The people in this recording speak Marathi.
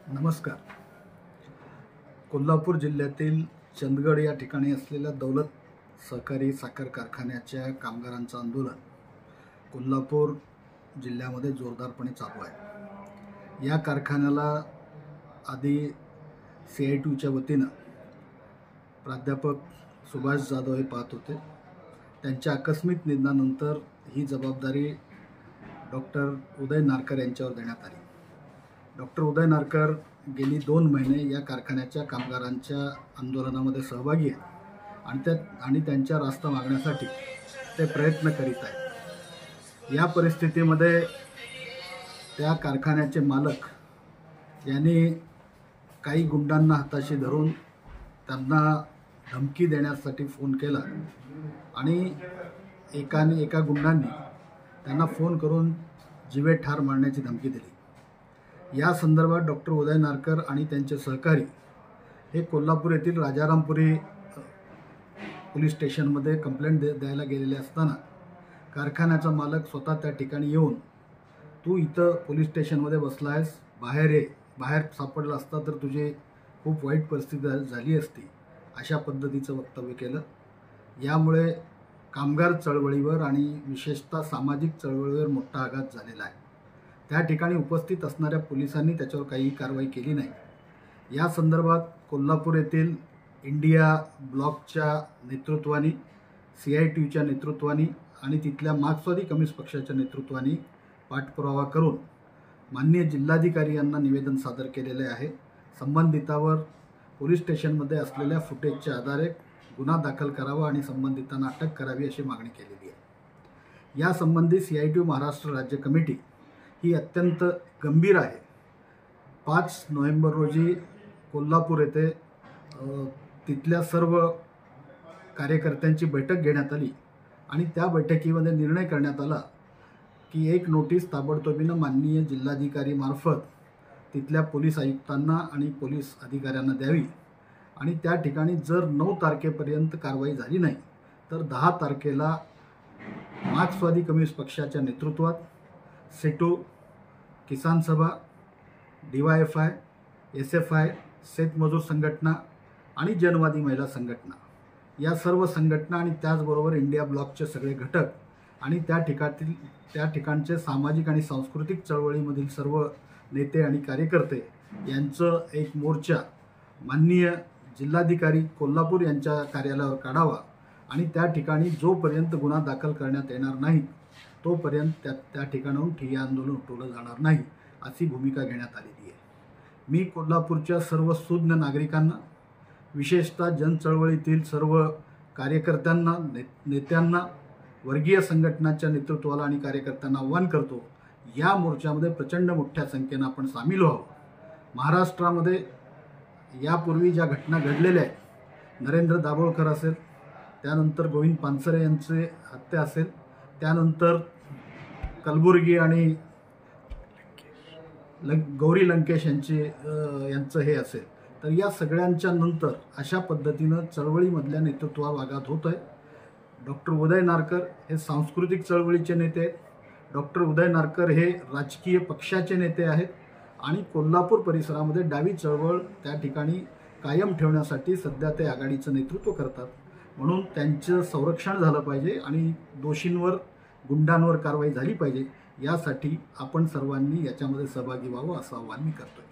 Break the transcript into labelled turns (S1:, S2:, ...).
S1: नमस्कार. कोल्हापूर जिल्ह्यातील चंदगड या ठिकाणी असलेल्या दौलत सहकारी साखर कारखान्याच्या कामगारांचं आंदोलन कोल्हापूर जिल्ह्यामध्ये जोरदारपणे चालू आहे. या कारखान्याला आधी CITUच्या वतीनं प्राध्यापक सुभाष जाधव हे पाहत होते. त्यांच्या आकस्मिक निधनानंतर ही जबाबदारी डॉक्टर उदय नारकर यांच्यावर देण्यात आली. डॉक्टर उदय नारकर गेली 2 महिने या कारखान्याच्या कामगारांच्या आंदोलनामध्ये सहभागी आहेत आणि त्यांच्या रास्ता मागण्यासाठी ते प्रयत्न करीत आहेत. या परिस्थितीमध्ये त्या कारखान्याचे मालक यांनी काही गुंडांना हाताशी धरून त्यांना धमकी देण्यासाठी फोन केला आणि एका गुंडांनी त्यांना फोन करून जीवे ठार मारण्याची धमकी दिली. या संदर्भात डॉक्टर उदय नारकर आणि त्यांचे सहकारी हे कोल्हापूर येथील राजारामपुरी पोलीस स्टेशनमध्ये कंप्लेंट द्यायला गेलेले असताना कारखान्याचा मालक स्वतः त्या ठिकाणी येऊन तू इथं पोलीस स्टेशनमध्ये बसला आहेस, बाहेर ये, बाहेर सापडला असता तर तुझी खूप वाईट परिस्थिती झाली असती, अशा पद्धतीचं वक्तव्य केलं. यामुळे कामगार चळवळीवर आणि विशेषतः सामाजिक चळवळीवर मोठा आघात झालेला आहे. त्या ठिकाणी उपस्थित असणाऱ्या पोलिसांनी त्याच्यावर काही कारवाई केली नाही. या संदर्भात कोल्हापूर येथील इंडिया ब्लॉकच्या नेतृत्वाने, CITUच्या नेतृत्वाने आणि तिथल्या मार्क्सवादी कम्युनिस्ट पक्षाच्या नेतृत्वाने पाठपुरावा करून माननीय जिल्हाधिकारी यांना निवेदन सादर केलेले आहे. संबंधितावर पोलीस स्टेशनमध्ये असलेल्या फुटेजच्या आधारे गुन्हा दाखल करावा आणि संबंधितांना अटक करावी अशी मागणी केलेली आहे. यासंबंधी CITU महाराष्ट्र राज्य कमिटी ही अत्यंत गंभीर आहे. 5 नोव्हेंबर रोजी कोल्हापूर येथे तिथल्या सर्व कार्यकर्त्यांची बैठक घेण्यात आली आणि त्या बैठकीमध्ये निर्णय करण्यात आला की एक नोटीस ताबडतोबीनं माननीय जिल्हाधिकारीमार्फत तिथल्या पोलीस आयुक्तांना आणि पोलीस अधिकाऱ्यांना द्यावी आणि त्या ठिकाणी जर 9 तारखेपर्यंत कारवाई झाली नाही तर 10 तारखेला मार्क्सवादी कम्युनिस्ट पक्षाच्या नेतृत्वात सेटू, किसान सभा, DYFI, SFI, शेतमजूर संघटना आणि जनवादी महिला संघटना या सर्व संघटना आणि त्याचबरोबर इंडिया ब्लॉकचे सगळे घटक आणि त्या ठिकाणचे सामाजिक आणि सांस्कृतिक चळवळीमधील सर्व नेते आणि कार्यकर्ते यांचं एक मोर्चा माननीय जिल्हाधिकारी कोल्हापूर यांच्या कार्यालयावर काढावा आणि त्या ठिकाणी जोपर्यंत गुन्हा दाखल करण्यात येणार नाही तोपर्यंत त्या ठिकाणाहून ठिय्या आंदोलन उठवलं जाणार नाही अशी भूमिका घेण्यात आलेली आहे. मी कोल्हापूरच्या सर्व सुज्ञ नागरिकांना, विशेषतः जनचळवळीतील सर्व कार्यकर्त्यांना, नेत्यांना, वर्गीय संघटनांच्या नेतृत्वाला आणि कार्यकर्त्यांना आव्हान करतो, या मोर्चामध्ये प्रचंड मोठ्या संख्येनं आपण सामील व्हावं. महाराष्ट्रामध्ये यापूर्वी ज्या घटना घडलेल्या आहेत, नरेंद्र दाभोळकर असेल, त्यानंतर गोविंद पानसरे यांचे हत्या असेल, त्यानंतर कलबुर्गी आणि गौरी लंकेश यांचं हे असेल, तर या सगळ्यांच्या नंतर अशा पद्धतीनं चळवळीमधल्या नेतृत्वावर आघात होत आहे. डॉक्टर उदय नारकर हे सांस्कृतिक चळवळीचे नेते आहेत. डॉक्टर उदय नारकर हे राजकीय पक्षाचे नेते आहेत आणि कोल्हापूर परिसरामध्ये डावी चळवळ त्या ठिकाणी कायम ठेवण्यासाठी सध्या ते आघाडीचं नेतृत्व करतात. म्हणून त्यांचं संरक्षण झालं पाहिजे आणि दोषींवर, गुंडांवर कारवाई झाली पाहिजे. यासाठी आपण सर्वांनी याच्यामध्ये सहभागी व्हावं असं आवाहन मी करतोय.